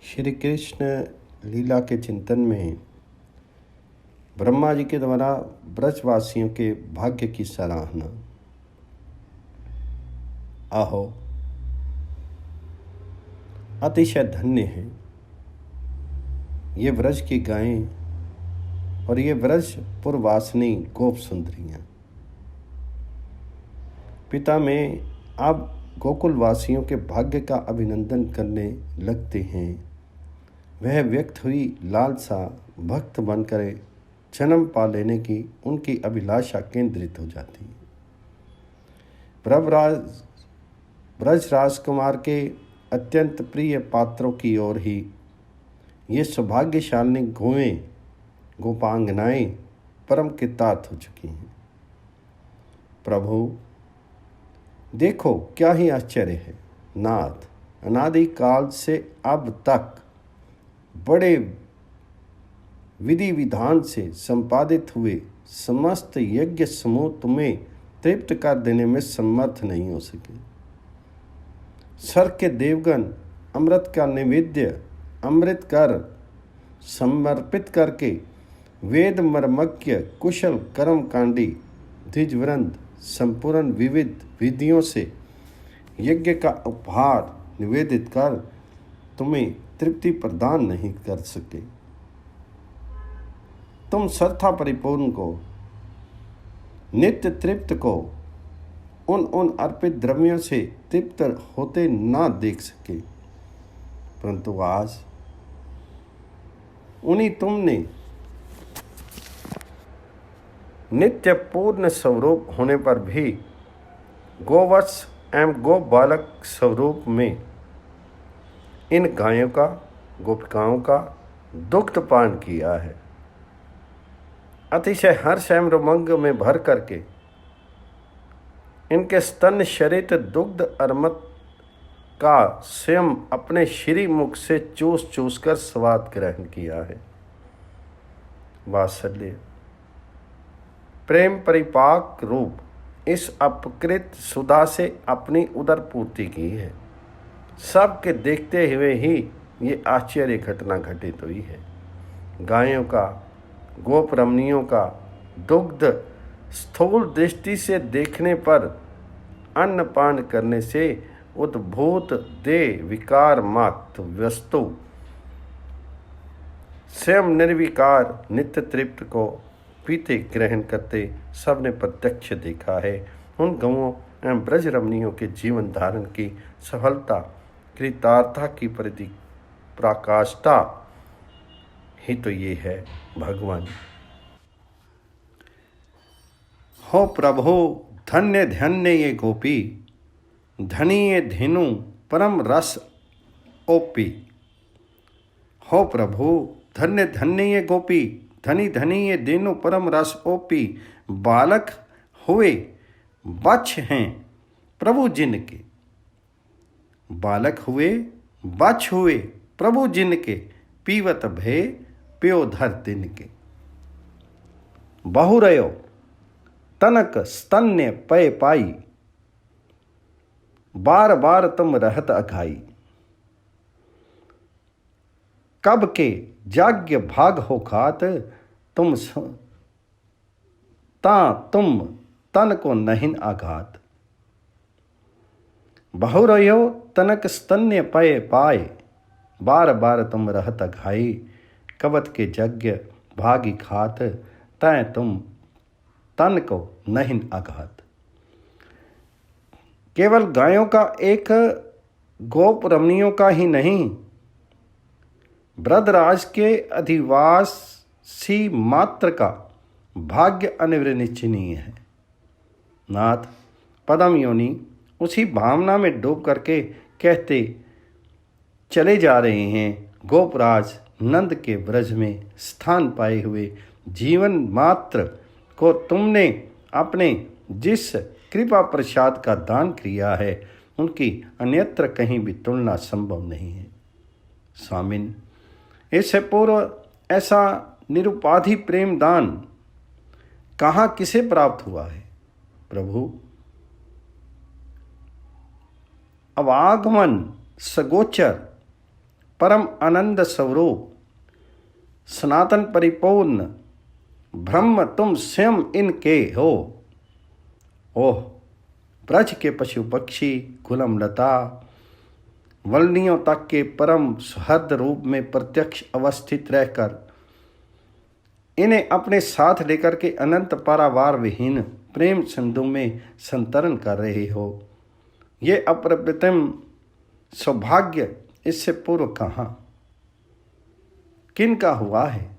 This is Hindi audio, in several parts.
श्री कृष्ण लीला के चिंतन में ब्रह्मा जी के द्वारा ब्रजवासियों के भाग्य की सराहना। आहो, अतिशय धन्य है ये व्रज की गायें और ये व्रज पुरवासिनी गोप सुंदरियाँ। पिता में अब गोकुलवासियों के भाग्य का अभिनंदन करने लगते हैं। वह व्यक्त हुई लालसा भक्त बनकर जन्म पा लेने की उनकी अभिलाषा केंद्रित हो जाती है। ब्रज राजकुमार के अत्यंत प्रिय पात्रों की ओर ही ये सौभाग्यशालिनी गोएं गोपांगनाएं परम कृतार्थ हो चुकी हैं। प्रभु देखो क्या ही आश्चर्य है। नाथ, अनादि काल से अब तक बड़े विधि विधान से संपादित हुए समस्त यज्ञ समूह तुम्हें तृप्त कर देने में समर्थ नहीं हो सके। स्वर्ग के देवगण अमृत का नैवेद्य अमृत कर समर्पित करके वेद मर्मज्ञ कुशल कर्मकांडी द्विजवृंद संपूर्ण विविध विधियों से यज्ञ का उपहार निवेदित कर तुम्हें तृप्ति प्रदान नहीं कर सके। तुम श्रद्धा परिपूर्ण को नित्य तृप्त को उन अर्पित द्रव्यों से तृप्त होते ना देख सके, परंतु आज उन्हीं तुमने नित्य पूर्ण स्वरूप होने पर भी गोवत्स एवं गो बालक स्वरूप में इन गायों का गोपिकाओं का दुग्ध पान किया है। अतिशय हर्ष एवं रोमांच में भर करके इनके स्तन शरित दुग्ध अर्मत का स्वयं अपने श्री मुख से चूस चूस कर स्वाद ग्रहण किया है। वात्सल्य प्रेम परिपाक रूप इस अपकृत सुधा से अपनी उदर पूर्ति की है। सबके देखते हुए ही ये आश्चर्य घटना घटित हुई है। गायों का गोप रमणियों का दुग्ध स्थूल दृष्टि से देखने पर अन्नपान करने से उद्भूत दे विकार मात्र वस्तु स्वयं निर्विकार नित्य तृप्त को पीते ग्रहण करते सबने प्रत्यक्ष देखा है। उन गौओं एवं ब्रज रमणियों के जीवन धारण की सफलता कृतार्थता की पराकाष्ठा ही तो ये है भगवान। हो प्रभु धन्य धन्य ये गोपी, धनी ये धेनु परम रस ओपी। हो प्रभु धन्य धन्य ये गोपी, धनी धनी ये धेनु परम रस ओपी। बालक हुए बच्छ हैं प्रभु जिनके, बालक हुए बच्छ हुए प्रभु जिनके। पीवत भय प्योधर दिन के। बहुरयो तनक स्तन्य पय पाई, बार बार तुम रहत अघाई। कब के जाग्य भाग हो खात, तुम तन को नहीं आघात। बहुरयो तनक स्तन्य पय पाए, बार बार तुम रहत घाई। कवत के यज्ञ भागी खात, तय तुम तन को नहीं आघात। केवल गायों का एक गोप रमणियों का ही नहीं, ब्रजराज के अधिवासी मात्र का भाग्य अनिर्वचनीय है। नाथ, पदम योनि उसी भावना में डूब करके कहते चले जा रहे हैं। गोपराज नंद के ब्रज में स्थान पाए हुए जीवन मात्र को तुमने अपने जिस कृपा प्रसाद का दान किया है, उनकी अन्यत्र कहीं भी तुलना संभव नहीं है। स्वामिन, इससे पूर्व ऐसा निरुपाधि प्रेम दान कहाँ किसे प्राप्त हुआ है। प्रभु, अवागमन सगोचर परम आनंद स्वरूप सनातन परिपूर्ण ब्रह्म तुम स्वयं इनके हो। ओह, ब्रज के पशु पक्षी गुलम लता वल्लियों तक के परम सुहृद रूप में प्रत्यक्ष अवस्थित रहकर इन्हें अपने साथ लेकर के अनंत पारावार विहीन प्रेम सिंधु में संतरण कर रहे हो। ये अप्रतिम सौभाग्य इससे पूर्व कहाँ किन का हुआ है।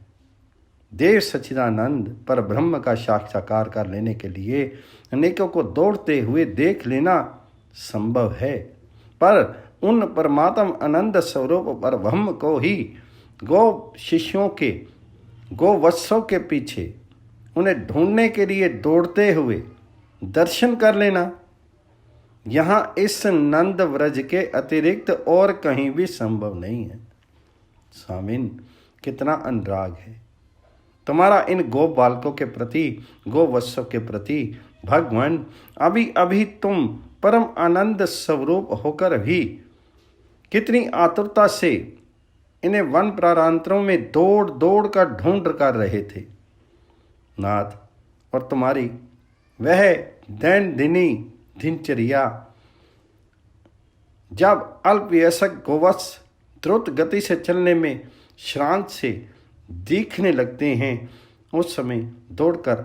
देव सच्चिदानंद पर ब्रह्म का साक्षात्कार कर लेने के लिए अनेकों को दौड़ते हुए देख लेना संभव है, पर उन परमात्म आनंद स्वरूप पर ब्रह्म को ही गो शिष्यों के गो वत्सों के पीछे उन्हें ढूंढने के लिए दौड़ते हुए दर्शन कर लेना यहाँ इस नंद व्रज के अतिरिक्त और कहीं भी संभव नहीं है। स्वामिन, कितना अनुराग है तुम्हारा इन गो बालकों के प्रति, गो वत्सों के प्रति। भगवान, अभी अभी तुम परम आनंद स्वरूप होकर भी कितनी आतुरता से इन्हें वन प्रारांतरों में दौड़ दौड़ कर ढूंढ कर रहे थे नाथ, और तुम्हारी वह दैनंदिनी दिनचर्या जब अल्पवयस्क गोवत्स द्रुत गति से चलने में श्रांत से दिखने लगते हैं, उस समय दौड़कर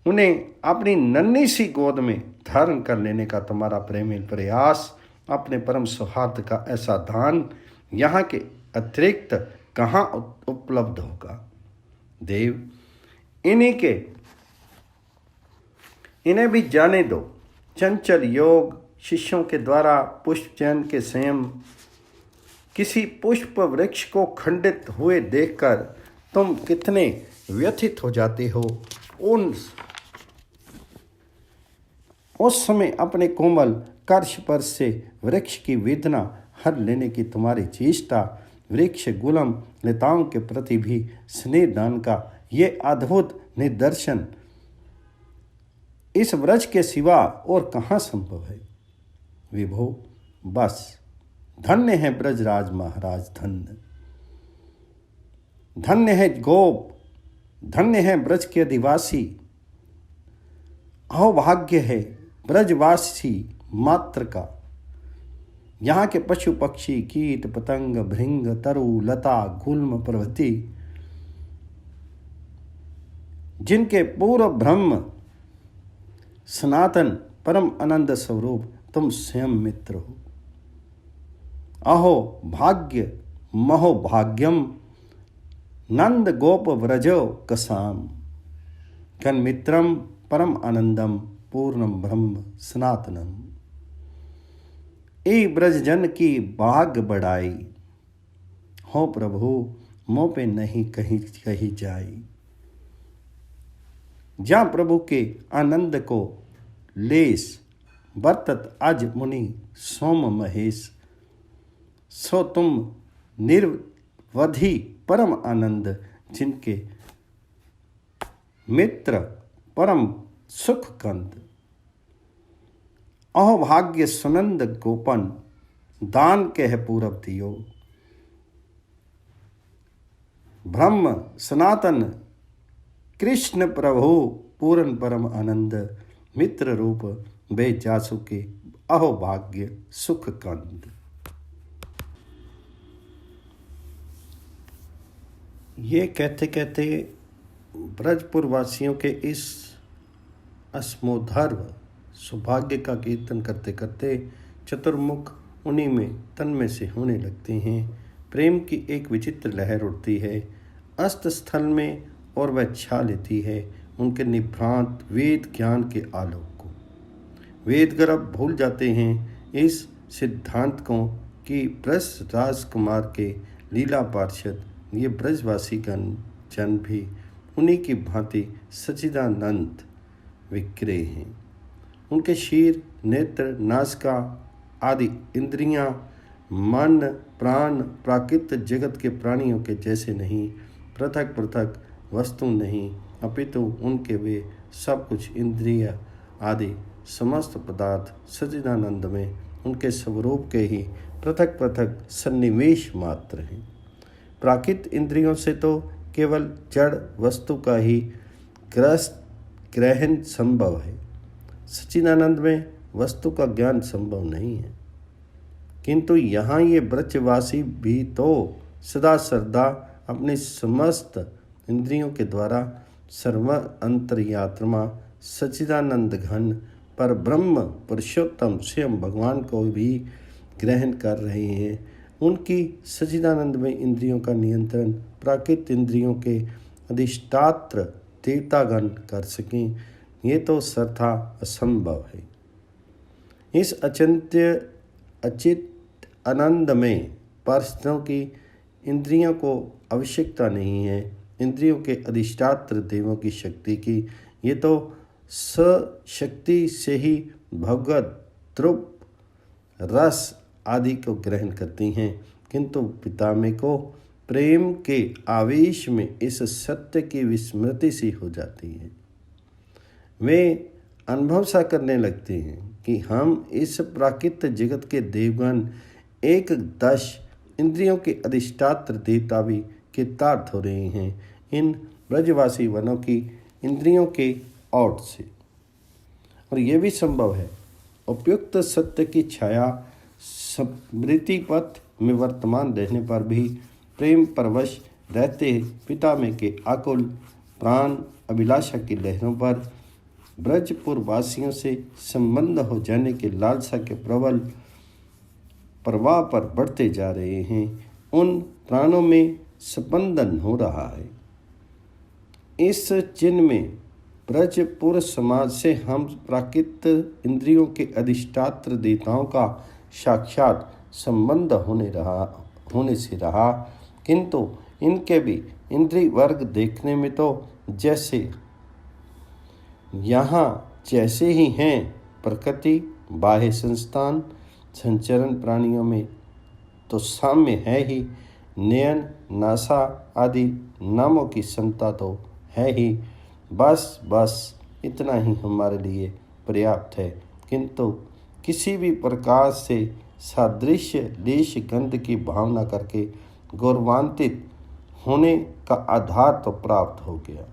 उन्हें अपनी नन्ही सी गोद में धारण कर लेने का तुम्हारा प्रेमी प्रयास, अपने परम सौहार्द का ऐसा दान यहाँ के अतिरिक्त कहाँ उपलब्ध होगा। देव, इन्हें भी जाने दो। चंचल योग शिष्यों के द्वारा पुष्प चयन के संयम किसी पुष्प वृक्ष को खंडित हुए देखकर तुम कितने व्यथित हो जाते हो। उस समय अपने कोमल कर्ष पर से वृक्ष की वेदना हर लेने की तुम्हारी चेष्टा, वृक्ष गुलम लताओं के प्रति भी स्नेह दान का ये अद्भुत निदर्शन इस व्रज के सिवा और कहाँ संभव है। विभो, बस धन्य है ब्रजराज महाराज, धन्य धन्य है गोप, धन्य है ब्रज के अधिवासी। अहोभाग्य है ब्रजवासी मात्र का। यहाँ के पशु पक्षी कीट पतंग भृंग तरु लता गुल्म प्रभृति जिनके पूर्व ब्रह्म सनातन परम आनंद स्वरूप तुम स्वयं मित्र हो। अहो भाग्य महो भाग्यम नंद गोप व्रजो कसाम कन मित्रम परम आनंदम पूर्णम ब्रह्म सनातनम। ए ब्रजजन की भाग बढ़ाई हो प्रभु, मोह पे नहीं कही जाई। जहाँ प्रभु के आनंद को लेस बरतत आज मुनि सोम महेश, सो तुम निर्वधि परम आनंद जिनके मित्र परम सुख कंद। अहोभाग्य सुनंद गोपन दान कह पूरब दियो। ब्रह्म सनातन कृष्ण प्रभु पूर्ण परम आनंद मित्र रूप बे जासु के अहोभाग्य सुख कंद। ये कहते कहते ब्रजपुर वासियों के इस अस्मोधर्व सौभाग्य का कीर्तन करते करते चतुर्मुख उन्हीं में तन्मय से होने लगते हैं। प्रेम की एक विचित्र लहर उठती है अस्त स्थल में और वह छा लेती है उनके निभ्रांत वेद ज्ञान के आलोक को। वेद गर्भ भूल जाते हैं इस सिद्धांत को कि ब्रज राजकुमार के लीला पार्षद ये ब्रजवासी जन भी उन्हीं की भांति सच्चिदानंद विक्रय हैं। उनके शीर नेत्र नासिका आदि इंद्रियां मन प्राण प्राकृत जगत के प्राणियों के जैसे नहीं, पृथक पृथक वस्तु नहीं, अपितु उनके वे सब कुछ इंद्रिय आदि समस्त पदार्थ सच्चिदानंद में उनके स्वरूप के ही पृथक पृथक सन्निवेश मात्र हैं। प्राकृत इंद्रियों से तो केवल जड़ वस्तु का ही ग्रहण संभव है। सच्चिदानंद में वस्तु का ज्ञान संभव नहीं है। किंतु यहाँ ये ब्रजवासी भी तो सदा सर्वदा अपने समस्त इंद्रियों के द्वारा सर्व अंतर्यात्मा सच्चिदानंद घन पर ब्रह्म पुरुषोत्तम स्वयं भगवान को भी ग्रहण कर रहे हैं। उनकी सच्चिदानंद में इंद्रियों का नियंत्रण प्राकृत इंद्रियों के अधिष्ठात्र देवतागण कर सकें, ये तो सर्वथा असंभव है। इस अचित आनंद में पार्षदों की इंद्रियों को आवश्यकता नहीं है, इंद्रियों के अधिष्ठात्र देवों की शक्ति की। ये तो सशक्ति से ही भगवत द्रुप रस आदि को ग्रहण करती हैं, किंतु पितामह को प्रेम के आवेश में इस सत्य की विस्मृति सी हो जाती है। वे अनुभव सा करने लगते हैं कि हम इस प्राकृत जगत के देवगण एक दश इंद्रियों के अधिष्ठात्र देवता भी कृतार्थ हो रहे हैं इन ब्रजवासी वनों की इंद्रियों के ओट से। और ये भी संभव है उपयुक्त सत्य की छाया स्मृति पथ में वर्तमान रहने पर भी प्रेम परवश रहते पितामह के आकुल प्राण अभिलाषा की लहरों पर ब्रजपुर वासियों से संबंध हो जाने के लालसा के प्रबल प्रवाह पर बढ़ते जा रहे हैं। उन प्राणों में स्पंदन हो रहा है। इस चिन्ह में ब्रजपुर समाज से हम प्राकृत इंद्रियों के अधिष्ठात्र देवताओं का साक्षात संबंध होने से रहा, किंतु इनके भी इंद्रिय वर्ग देखने में तो जैसे यहाँ जैसे ही हैं प्रकृति बाह्य संस्थान संचरण प्राणियों में तो साम्य है ही। नयन नासा आदि नामों की समता तो है ही। बस इतना ही हमारे लिए पर्याप्त है। किंतु किसी भी प्रकार से सादृश्य लेश गंध की भावना करके गौरवान्वित होने का आधार तो प्राप्त हो गया।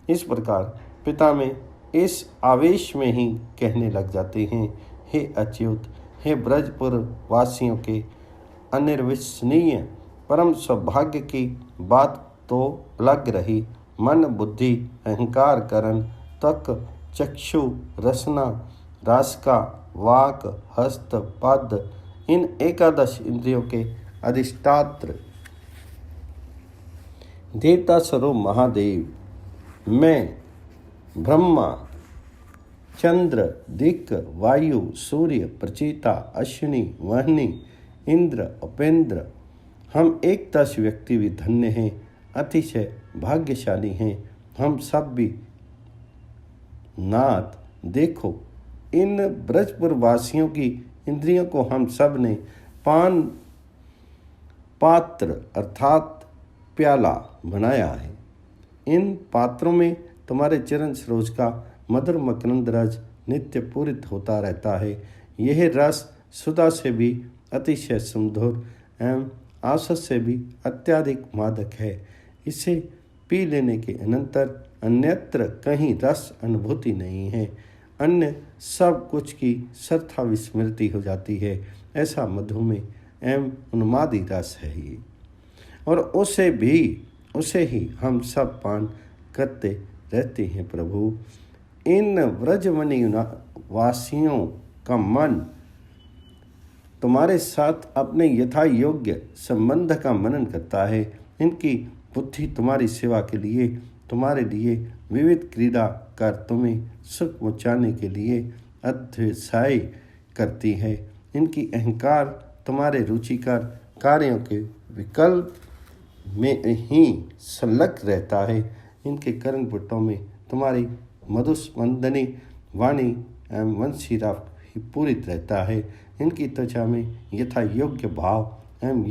इस प्रकार पिता में इस आवेश में ही कहने लग जाते हैं, हे अच्युत, हे ब्रजपुर वासियों के अनिर्वचनीय परम सौभाग्य की बात तो लग रही। मन बुद्धि अहंकार करण तक चक्षु रसना रासका वाक हस्त पद इन एकादश इंद्रियों के अधिष्ठात्र देवता स्वरूप महादेव मैं ब्रह्मा चंद्र दिक् वायु सूर्य प्रचेता अश्विनी वहनी इंद्र उपेंद्र हम एक दश व्यक्ति भी धन्य हैं, अतिशय भाग्यशाली हैं हम सब भी। नाथ देखो, इन ब्रजपुर वासियों की इंद्रियों को हम सब ने पान पात्र अर्थात प्याला बनाया है। इन पात्रों में तुम्हारे चरण सरोज का मधुर मकरंद रस नित्य पूरित होता रहता है। यह रस सुधा से भी अतिशय सुमधुर एवं आसत से भी अत्यधिक मादक है। इसे पी लेने के अनंतर अन्यत्र कहीं रस अनुभूति नहीं है। अन्य सब कुछ की सर्था विस्मृति हो जाती है। ऐसा मधुमेह एवं उन्मादी रस है ये, और उसे ही हम सब पान करते रहते हैं। प्रभु, इन व्रजवनी वासियों का मन तुम्हारे साथ अपने यथा योग्य संबंध का मनन करता है। इनकी बुद्धि तुम्हारी सेवा के लिए तुम्हारे लिए विविध क्रीड़ा कर तुम्हें सुख पहुँचाने के लिए अध्यवसाय करती है। इनकी अहंकार तुम्हारे रुचिकर कार्यों के विकल्प में ही संलग्न रहता है। इनके कर्ण पुटों में तुम्हारी मधुस्पंदनी वाणी एवं वंशीराव ही पूरित रहता है। इनकी त्वचा में यथा योग्य भाव एवं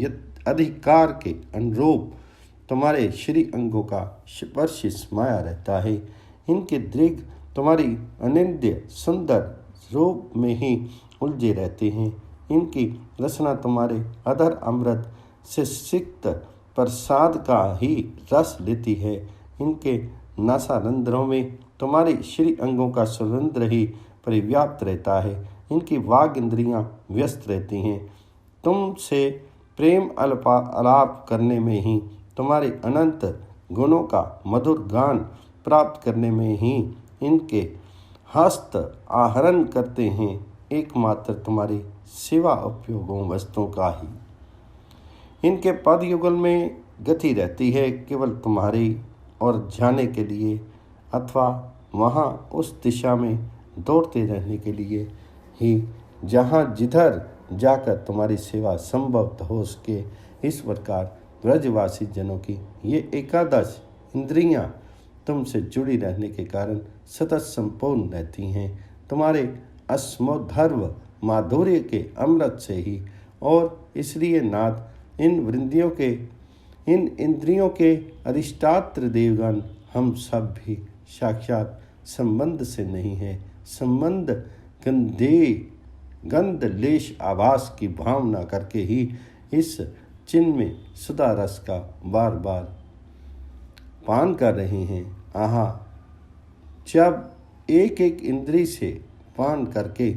अधिकार के अनुरूप तुम्हारे श्री अंगों का स्पर्श समाया रहता है। इनके दृग तुम्हारी अनिंद्य सुंदर रूप में ही उलझे रहते हैं। इनकी रचना तुम्हारे अधर अमृत से सिक्त प्रसाद का ही रस लेती है। इनके नासारंध्रों में तुम्हारे श्री अंगों का सुगंध ही परिव्याप्त रहता है। इनकी वाग इंद्रियां व्यस्त रहती हैं। तुमसे प्रेम आलाप करने में ही, तुम्हारे अनंत गुणों का मधुर गान प्राप्त करने में ही इनके हस्त आहरण करते हैं। एकमात्र तुम्हारी सेवा उपयोगों वस्तुओं का ही इनके पद युगल में गति रहती है, केवल तुम्हारी और जाने के लिए अथवा वहाँ उस दिशा में दौड़ते रहने के लिए ही जहाँ जिधर जाकर तुम्हारी सेवा संभव हो सके। इस प्रकार ब्रजवासी जनों की ये एकादश इंद्रियां तुमसे जुड़ी रहने के कारण सतत संपूर्ण रहती हैं। तुम्हारे अस्मोधर्व माधुर्य के अमृत से ही, और इसलिए नाथ इन इंद्रियों के अधिष्ठात्र देवगण हम सब भी साक्षात संबंध से नहीं है। संबंध गंध लेश आभास की भावना करके ही इस चिन्ह में सुधा रस का बार बार पान कर रहे हैं। आहा, जब एक एक इंद्री से पान करके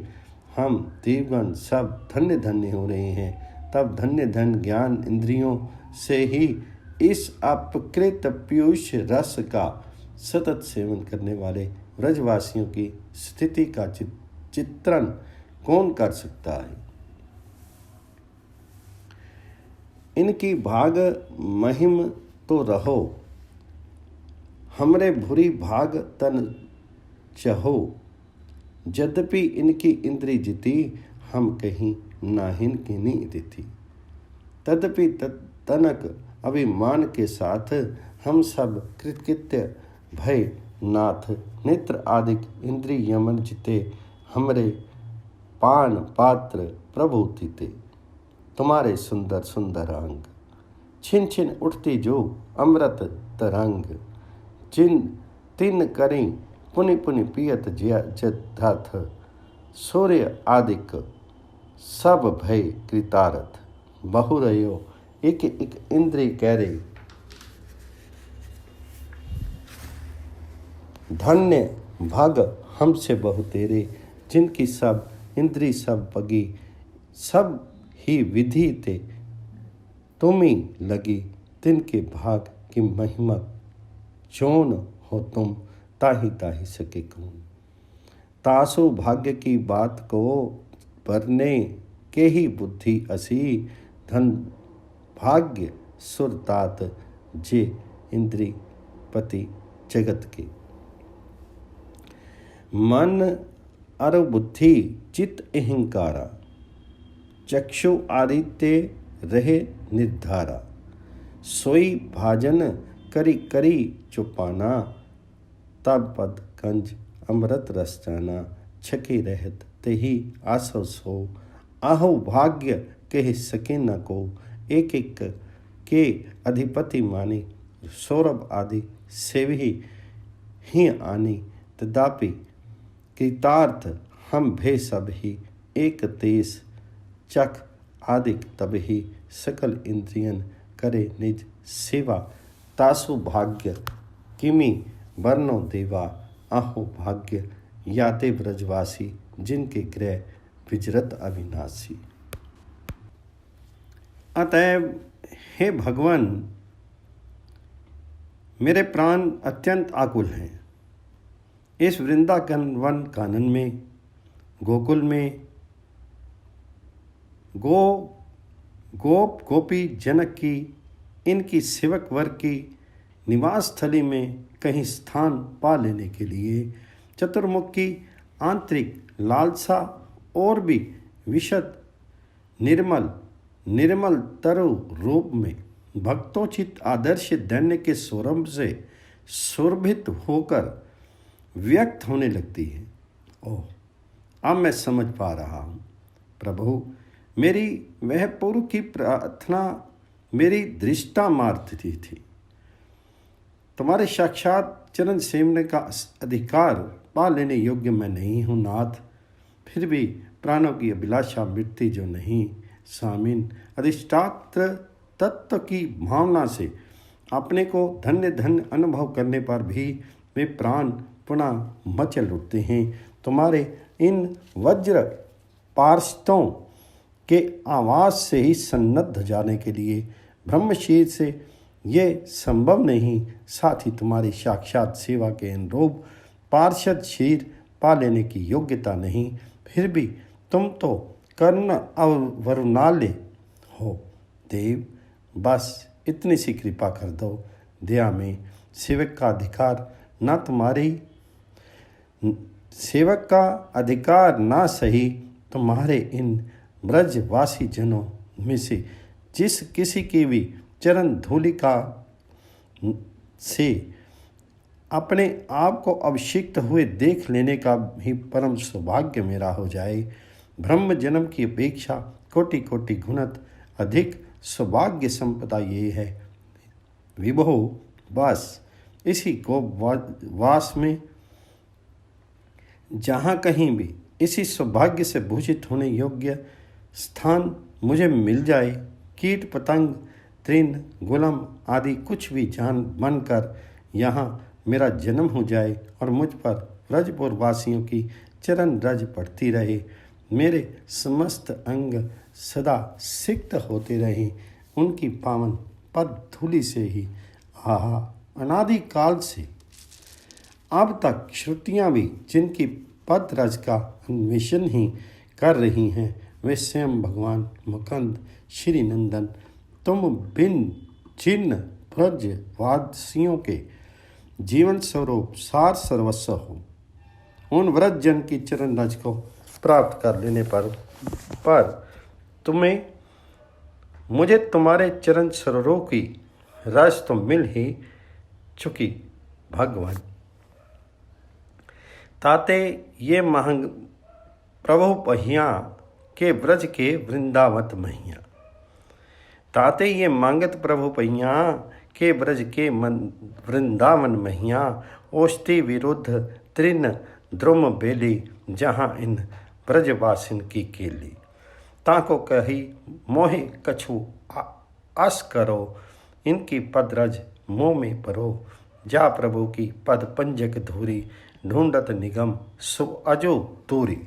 हम देवगण सब धन्य धन्य हो रहे हैं, तब धन्य धन्य ज्ञान इंद्रियों से ही इस अपकृत पीयूष रस का सतत सेवन करने वाले ब्रजवासियों की स्थिति का चित्रण कौन कर सकता है। इनकी भाग महिम तो रहो, हमरे भूरी भाग तन चहो। यद्यपि इनकी इंद्री जीती, हम कहीं नाहिन की नहीं देती। तदपि तनक अभिमान के साथ हम सब कृतकृत्य भय नाथ नेत्र आदि इंद्री यमन जिते हमरे पान पात्र प्रभु तीते। तुम्हारे सुंदर सुंदर अंग छिन छिन उठती जो अमृत तरंग। जिन तिन करी पुनि पुनि पियत जथ। सूर्य आदिक सब भय कृतारथ। बहुरयो एक एक इंद्री कह रही, धन्य भाग हमसे बहु तेरे। जिनकी सब इंद्री सब पगी, सब ही विधि ते तुम ही लगी। तिनके भाग की महिमा चौन हो तुम, ताही ताही सके कौन। तासु भाग्य की बात को भरने के ही बुद्धि असी। धन भाग्य सुरतात जे इंद्री पति जगत के। मन अर बुद्धि चित अहंकारा, चक्षु आदित्य रहे निर्धारा। सोई भाजन करी करी चुपाना, तब पद कंज अमृत रस जाना। छकी रहत तेही आसो सो, आहो भाग्य कह सके न को। एक एक के अधिपति मानी, सौरभ आदि सेवी ही आनी। तदापि कृतार्थ हम भे सब ही, एक तेस चख आदिक तब ही। सकल इंद्रियन करे निज सेवा, तासु भाग्य किमि वर्णो देवा। आहो भाग्य याते ब्रजवासी, जिनके ग्रह विजरत अविनाशी। अतएव हे भगवान, मेरे प्राण अत्यंत आकुल हैं। इस वृंदावन कानन में, गोकुल में, गोप गोपी जनक की, इनकी सेवक वर्ग की निवास स्थली में कहीं स्थान पा लेने के लिए चतुर्मुख की आंतरिक लालसा और भी विशद निर्मल तरु रूप में भक्तोचित आदर्श दैन्य के सौरभ से शोभित होकर व्यक्त होने लगती है। ओह, अब मैं समझ पा रहा हूँ प्रभु, मेरी वह पूर्व की प्रार्थना मेरी दृष्टा मारती थी। तुम्हारे साक्षात चरण सेवने का अधिकार पा लेने योग्य मैं नहीं हूँ नाथ, फिर भी प्राणों की अभिलाषा मिटती जो नहीं। सामिन अधिष्ठात्र तत्व की भावना से अपने को धन्य धन्य अनुभव करने पर भी वे प्राण पुनः मचल उठते हैं। तुम्हारे इन वज्र पार्षदों के आवाज़ से ही सन्नद्ध जाने के लिए ब्रह्मशीर से ये संभव नहीं। साथ ही तुम्हारी साक्षात सेवा के अनुरूप पार्षद शीर पा लेने की योग्यता नहीं। फिर भी तुम तो कर्ण अवरुणालय हो देव, बस इतनी सी कृपा कर दो। दया में सेवक का अधिकार ना सही तुम्हारे इन ब्रजवासी जनों में से जिस किसी की भी चरण धूलिका से अपने आप को अभिषिक्त हुए देख लेने का भी परम सौभाग्य मेरा हो जाए। ब्रह्म जन्म की अपेक्षा कोटि कोटि गुणत अधिक सौभाग्य संपदा ये है विभो। बस इसी गोवास में जहाँ कहीं भी इसी सौभाग्य से भूषित होने योग्य स्थान मुझे मिल जाए। कीट पतंग तृण गुलाम आदि कुछ भी जान बनकर यहाँ मेरा जन्म हो जाए और मुझ पर ब्रजपुर वासियों की चरण रज पड़ती रहे। मेरे समस्त अंग सदा सिक्त होते रहे उनकी पावन पद धूलि से ही। आहा, अनादिकाल से अब तक श्रुतियाँ भी जिनकी पद रज का अन्वेषण ही कर रही हैं, वे स्वयं भगवान मुकुंद श्री नंदन तुम बिन जिन ब्रजवासियों के जीवन स्वरूप सार सर्वस्व हो। उन व्रत जन की चरण रज को प्राप्त कर लेने पर तुम्हें मुझे तुम्हारे चरण सरोवरों की रज तो मिल ही चुकी भगवान। ताते ये महंग प्रभु पहिया के ब्रज के वृंदावत महिया। ताते ये मांगत प्रभु पहिया के ब्रज के वृंदावन महिया। ओष्ठी विरुद्ध तृण द्रुम बेली जहाँ इन ब्रजवासिन की केली। ताको कही मोहे कछु आस करो इनकी पदरज मोह में परो। जा प्रभु की पद पंजक धूरी ढूंढत निगम सो अजो दूरी।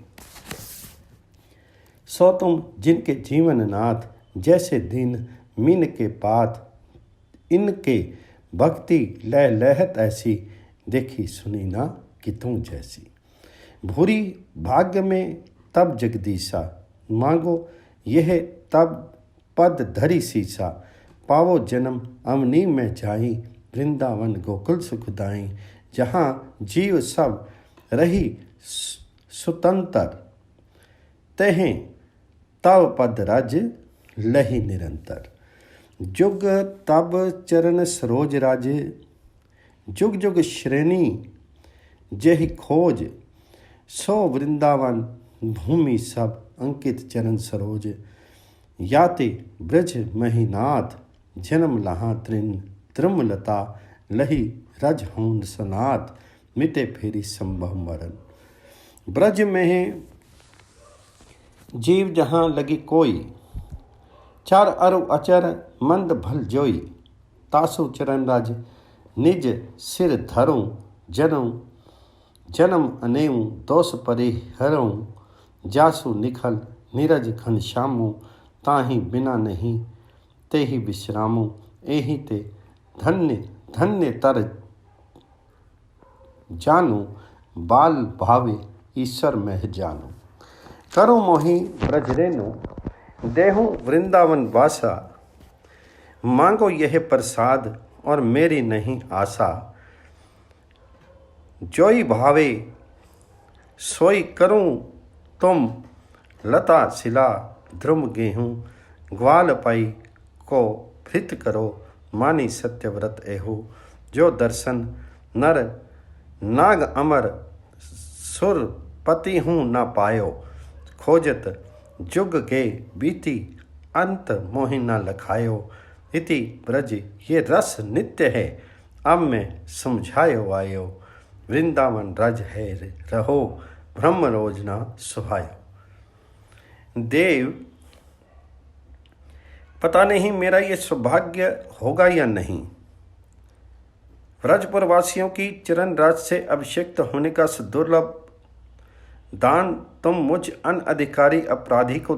सो तुम जिनके जीवन नाथ जैसे दिन मीन के पात इनके भक्ति लह लहत ऐसी देखी सुनी ना कि तुम जैसी। भूरी भाग्य में तब जगदीशा मांगो यह तब पद धरी सीसा। पावो जन्म अवनी में जाई वृंदावन गोकुल सुखदाई। जहाँ जीव सब रही स्वतंत्र तहें तव पद रज लही निरंतर। जुग तब चरण सरोज राज जुग जुग श्रेणी जहि खोज। सो वृंदावन भूमि सब अंकित चरण सरोज। याते ब्रज महिनाथ जन्म लहा तृण त्रिमलता लही रज होंद सनाथ। मिटे फेरी संभव मरण। ब्रज में जीव जहाँ लगी कोई चार अरु अचर मंद भल जोई। तासु चरण रज निज सिर धरूं जन्म अनेऊ दोष परे हरूं। जासु निखल नीरज घन श्यामू ताहि बिना नहीं ते ही विश्रामू। एहि ते धन्य धन्य तर जानू बाल भावे ईश्वर मह जानू। करो मोहि ब्रजरेनु देहूँ वृंदावन वासा। मांगो यह प्रसाद और मेरी नहीं आशा। जोई भावे सोई करूं तुम लता शिला ध्रुम गेहूँ। ग्वाल पाई को भृत करो मानी सत्यव्रत एहू। जो दर्शन नर नाग अमर सुर पति हूँ न पायो। खोजत जुग के बीती अंत मोहि न लखायो। इति ब्रज ये रस नित्य है अब मैं समझायो आयो। वृंदावन रज है रहो ब्रह्म रोज न सुहायो। देव, पता नहीं मेरा ये सौभाग्य होगा या नहीं। व्रजपुर वासियों की चरण राज से अभिषिक्त होने का सुदुर्लभ दान तुम मुझ अनअधिकारी अपराधी को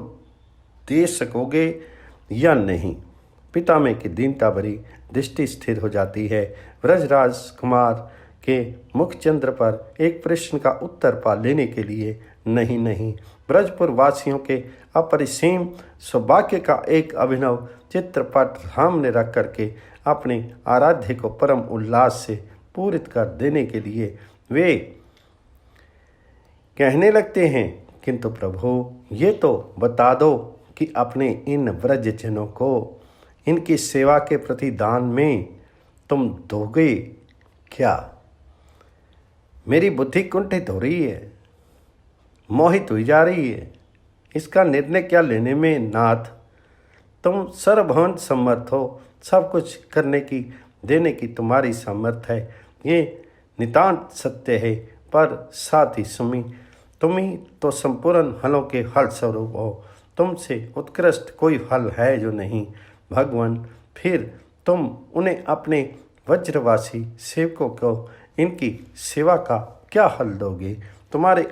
दे सकोगे या नहीं। पिता में की दीनता भरी दृष्टि स्थिर हो जाती है। व्रजराज कुमार के मुखचंद्र पर एक प्रश्न का उत्तर पा लेने के लिए नहीं, ब्रजपुर वासियों के अपरिसीम सौभाग्य का एक अभिनव चित्रपट सामने रख करके अपने आराध्य को परम उल्लास से पूरित कर देने के लिए वे कहने लगते हैं, किंतु प्रभु ये तो बता दो कि अपने इन व्रजजनों को इनकी सेवा के प्रति दान में तुम दोगे क्या? मेरी बुद्धि कुंठित हो रही है, मोहित हुई जा रही है। इसका निर्णय क्या लेने में नाथ? तुम सर्वभवन समर्थ हो, सब कुछ करने की देने की तुम्हारी सामर्थ है, ये नितांत सत्य है। पर साथ ही सुमी, तुम ही तो संपूर्ण फलों के फल स्वरूप हो। तुमसे उत्कृष्ट कोई फल है जो नहीं। भगवान, फिर तुम उन्हें अपने वज्रवासी सेवकों को इनकी सेवा का क्या फल दोगे? तुम्हारे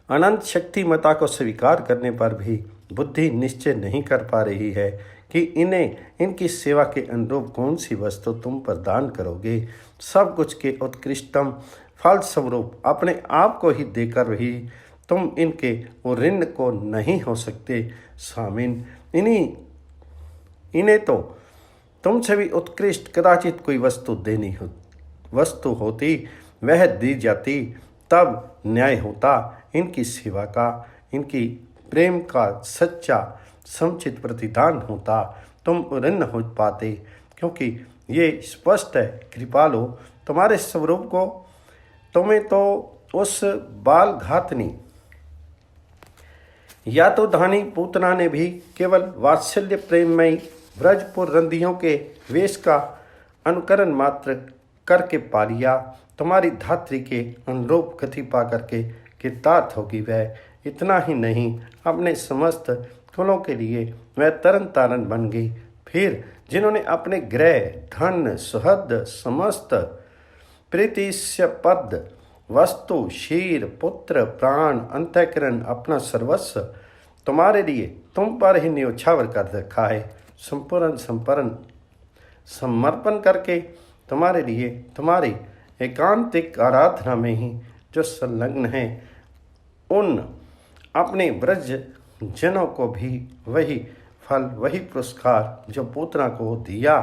अनंत शक्तिमता को स्वीकार करने पर भी बुद्धि निश्चय नहीं कर पा रही है कि इन्हें इनकी सेवा के अनुरूप कौन सी वस्तु तुम प्रदान करोगे। सब कुछ के उत्कृष्टतम फल स्वरूप अपने आप को ही देकर भी तुम इनके ऋण को नहीं हो सकते। स्वामिन, इन्हें तो तुमसे भी उत्कृष्ट कदाचित कोई वस्तु होती, वह दी जाती, तब न्याय होता। इनकी सेवा का, इनकी प्रेम का सच्चा समुचित प्रतिदान होता, तुम ऋण हो पाते। क्योंकि ये स्पष्ट है कृपालु, तुम्हारे स्वरूप को तुम्हें तो उस बाल घातनी या तो धानी पूतना ने भी केवल वात्सल्य प्रेममयी व्रजपुर रंदियों के वेश का अनुकरण मात्र करके पा लिया। तुम्हारी धात्री के अनुरूप गति पा करके कृतार्थ होगी वह। इतना ही नहीं, अपने समस्त कुलों के लिए वह तरन तारण बन गई। फिर जिन्होंने अपने गृह, धन, सुहृद, समस्त प्रीतिस्य पद, वस्तु, शीर, पुत्र, प्राण, अंतःकरण, अपना सर्वस्व तुम्हारे लिए तुम पर ही न्योछावर कर रखा है, संपूर्ण समर्पण करके तुम्हारे लिए, तुम्हारी एकांतिक आराधना में ही जो संलग्न है, उन अपने व्रज जनों को भी वही फल, वही पुरस्कार जो पूतना को दिया,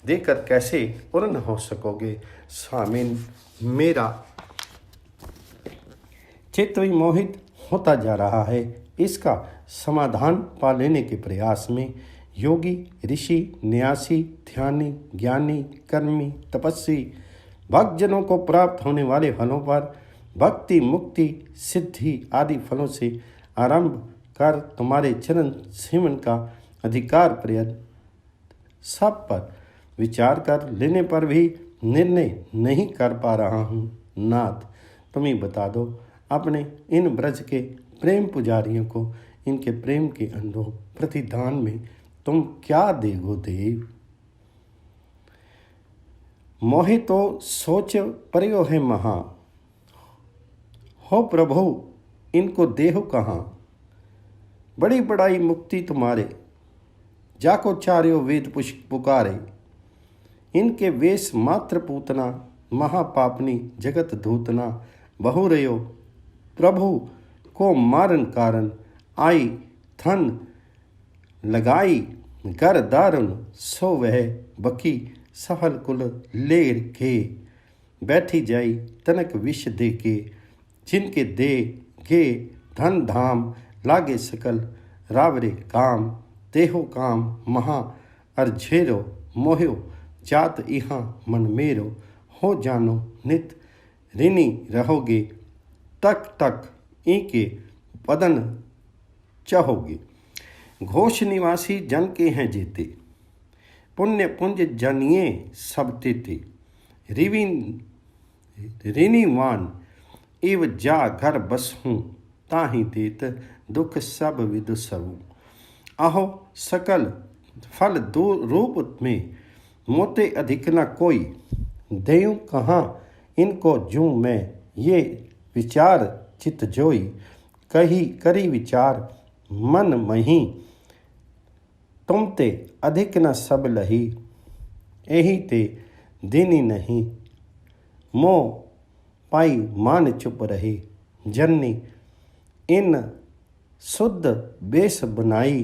देकर कैसे पूर्ण हो सकोगे? स्वामिन, मेरा चित्त विमोहित होता जा रहा है। इसका समाधान पा लेने के प्रयास में योगी, ऋषि, न्यासी, ध्यानी, ज्ञानी, कर्मी, तपस्वी भक्तजनों को प्राप्त होने वाले फलों पर भक्ति, मुक्ति, सिद्धि आदि फलों से आरंभ कर तुम्हारे चरण सेवन का अधिकार प्रयत्न सब पर विचार कर लेने पर भी निर्णय नहीं कर पा रहा हूँ। नाथ, तुम ही बता दो, अपने इन ब्रज के प्रेम पुजारियों को इनके प्रेम के अनुरूप प्रतिदान में तुम क्या देगो देव? मोहि तो सोच पर्यो है महा, हो प्रभु इनको देहो कहाँ? बड़ी बड़ाई मुक्ति तुम्हारे, जाको चार्यो वेद पुकारे। इनके वेश मात्र पूतना, महापापनी जगत धूतना, बहु रयो प्रभु को मारन कारण, आई थन लगाई घर दारुन, सो वह बकी सफल कुल लेर के। बैठी जाई तनक विष दे के, जिनके दे गे धन धाम, लागे सकल रावरे काम। देहो काम महा अर्झेरो, मोह्यो जात इहाँ मन मेरो। हो जानो नित ऋणी रहोगे, तक तक इनके पदन चाहोगे। घोष निवासी जन के हैं जेते, पुण्य पुंज जनिए सब तेते। ऋणीवान इव जा घर बस हूँ, ताहि देत दुख सब विदु सबु। अहो सकल फल दो रूप में, मोते अधिक न कोई। देऊं कहाँ इनको जूं मैं, ये विचार चित जोई। कही करी विचार मन मही, तुम ते अधिक न सब लही। एही ते दीनी नहीं, मोह पाई मान चुप रहे। जननी इन शुद्ध बेस बनाई,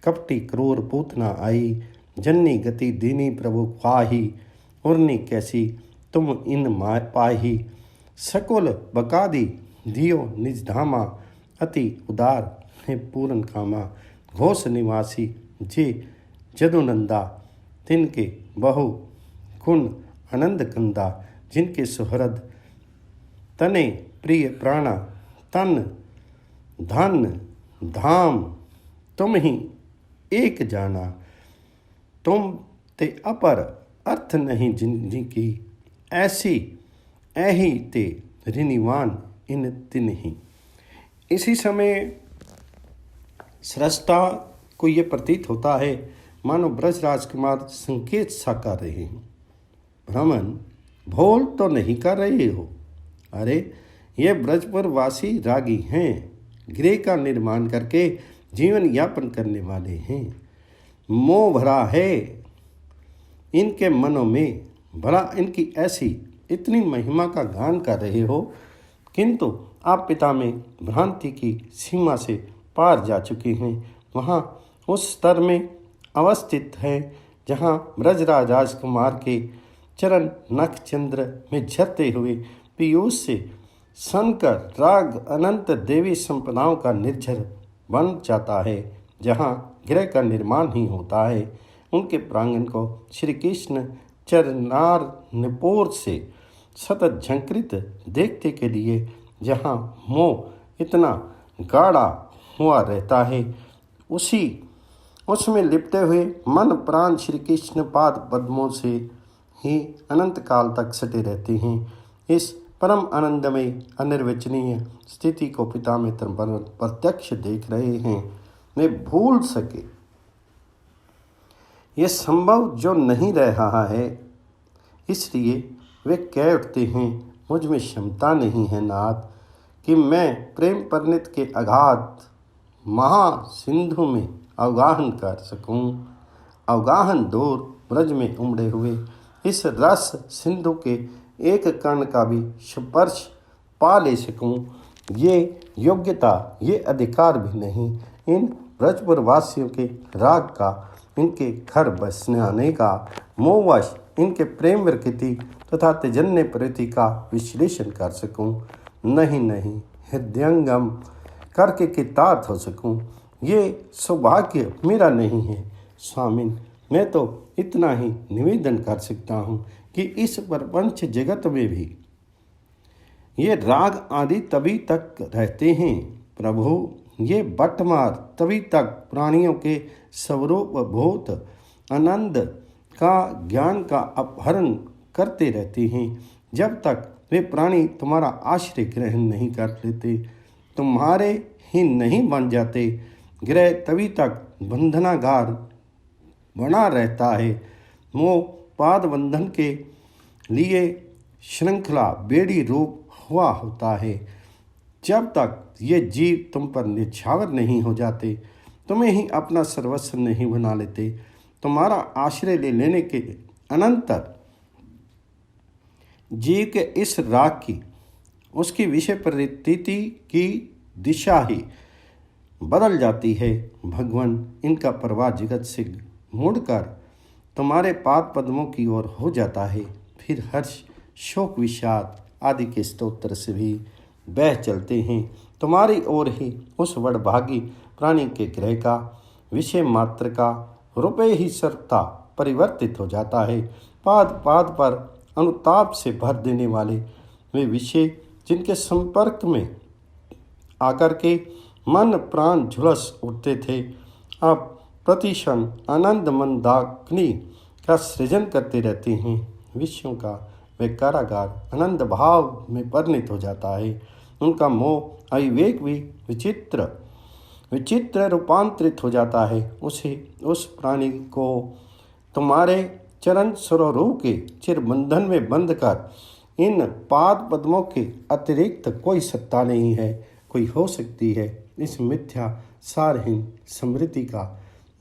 कपटी क्रूर पूतना आई। जननी गति दीनी प्रभु पाही, उर्नी कैसी तुम इन पाही। सकुल बकादी दियो निज धामा, अति उदार है पूरन कामा। घोष निवासी जे जदुनंदा, तिनके बहु गुण आनंद कंदा। जिनके सुहृद तने प्रिय प्राणा, तन धन धाम तुम ही एक जाना। तुम ते अपर अर्थ नहीं जिनकी, ऐसी ऐही ते ऋणिवान इन तिन ही। इसी समय सृष्टा को ये प्रतीत होता है मानो ब्रज राजकुमार संकेत सा कर रहे हैं। ब्राह्मण, भोल तो नहीं कर रहे हो? अरे ये ब्रजपुर वासी रागी हैं, गृह का निर्माण करके जीवन यापन करने वाले हैं। मोह भरा है इनके मनों में, भला इनकी ऐसी इतनी महिमा का गान कर रहे हो, किंतु आप पिता में भ्रांति की सीमा से पार जा चुके हैं। वहाँ उस स्तर में अवस्थित है जहाँ ब्रजराज राजकुमार के चरण नख चंद्र में झरते हुए पीयूष से सनकर राग अनंत देवी संपदाओं का निर्झर बन जाता है। जहाँ गृह का निर्माण ही होता है, उनके प्रांगण को श्री कृष्ण चरनार निपोर से सतत झंकृत देखते के लिए जहाँ मोह इतना गाढ़ा हुआ रहता है, उसमें लिपटे हुए मन प्राण श्री कृष्ण पाद पद्मों से ही अनंत काल तक सटे रहते हैं। इस परम आनंदमय अनिर्वचनीय स्थिति को पिता मित्र प्रत्यक्ष देख रहे हैं। वे भूल सके ये संभव जो नहीं रहा है, इसलिए वे कह उठते हैं, मुझ में क्षमता नहीं है नाथ कि मैं प्रेम परिणित के अगाध महासिंधु में अवगाहन कर सकूं। अवगाहन दूर ब्रज में उमड़े हुए इस रस सिंधु के एक कण का भी स्पर्श पा ले सकूं, ये योग्यता, ये अधिकार भी नहीं इन ब्रजपुर वासियों के राग का, इनके घर बसने आने का, मोहवश इनके प्रेम प्रकृति तथा तेजन्य प्रवृत्ति का विश्लेषण कर सकूं। नहीं, हृदयंगम करके कृतार्थ हो सकूं, ये सौभाग्य मेरा नहीं है। स्वामिन, मैं तो इतना ही निवेदन कर सकता हूँ कि इस प्रपंच जगत में भी ये राग आदि तभी तक रहते हैं प्रभु, ये बटमार तभी तक प्राणियों के स्वरूप भूत आनंद का ज्ञान का अपहरण करते रहते हैं, जब तक वे प्राणी तुम्हारा आश्रय ग्रहण नहीं कर लेते, तुम्हारे ही नहीं बन जाते। ग्रह तभी तक बंधनागार बना रहता है, मोह पाद बंधन के लिए श्रृंखला बेड़ी रूप हुआ होता है। जब तक ये जीव तुम पर निछावर नहीं हो जाते, तुम्हें ही अपना सर्वस्व नहीं बना लेते, तुम्हारा आश्रय ले लेने के अनंतर जीव के इस राग की, उसकी विषय प्रवृत्ति की दिशा ही बदल जाती है। भगवान, इनका प्रवाह जगत से मुड़कर तुम्हारे पाद पद्मों की ओर हो जाता है, फिर हर्ष शोक विषाद आदि के स्तोत्र से भी बह चलते हैं तुम्हारी ओर ही। उस वडभागी प्राणी के ग्रह का विषय मात्र का रुपये ही सर्वथा परिवर्तित हो जाता है। पाद पाद पर अनुताप से भर देने वाले वे विषय, जिनके संपर्क में आकर के मन प्राण झुलस उठते थे, अब प्रतिक्षण आनंद मंदाग्नि का सृजन करते रहते हैं। विषयों का वे कारागार आनंद भाव में परिणित हो जाता है। उनका मोह अविवेक भी विचित्र रूपांतरित हो जाता है। उस प्राणी को तुम्हारे चरण सरोरूह के चिर बंधन में बंध कर इन पाद पद्मों के अतिरिक्त कोई सत्ता नहीं है, कोई हो सकती है। इस मिथ्या सारहीन स्मृति का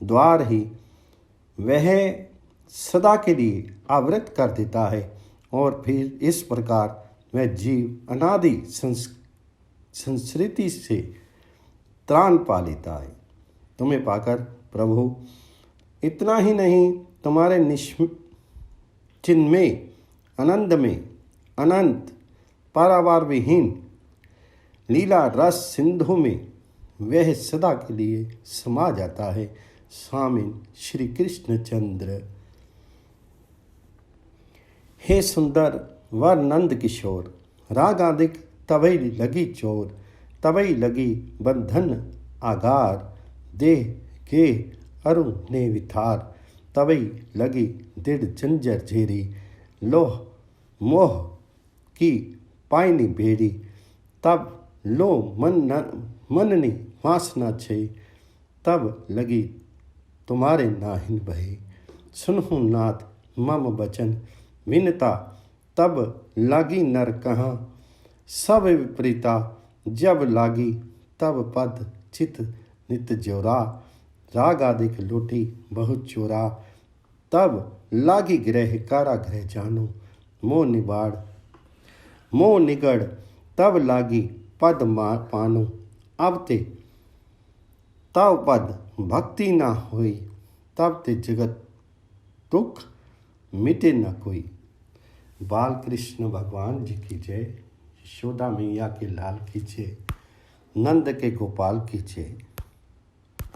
द्वार ही वह सदा के लिए आवृत कर देता है और फिर इस प्रकार वह जीव अनादि संस्कृति से त्राण पा लेता है। तुम्हें पाकर प्रभु इतना ही नहीं, तुम्हारे चिन्मय आनंद में अनंत पारावार विहीन लीला रस सिंधु में वह सदा के लिए समा जाता है। स्वामी श्री कृष्ण चंद्र। हे सुंदर वर नंद किशोर, रागादिक तवई लगी चोर, तवई लगी बंधन आगार, देह के अरु ने विथार, तवई लगी दृढ़ जंजर झेरी, लोह मोह की पायनी बेड़ी, तब लो मननी वासना छे, तब लगी तुम्हारे नाहिन बहे, सुनहु नाथ मम बचन विनता, तब लागी नर कहाँ सब विपरीता, जब लागी तब पद चित नित जोरा, राग आदिक लूटी बहुत चोरा, तब लागी ग्रह कारागृह जानो, मोह निगड़ तब लागी पद पानो, अब ते तब पद भक्ति ना होई, तब ते जगत दुख मिटे न कोई। बाल कृष्ण भगवान जी की जय। यशोदा मैया के लाल की जय। नंद के गोपाल की जय।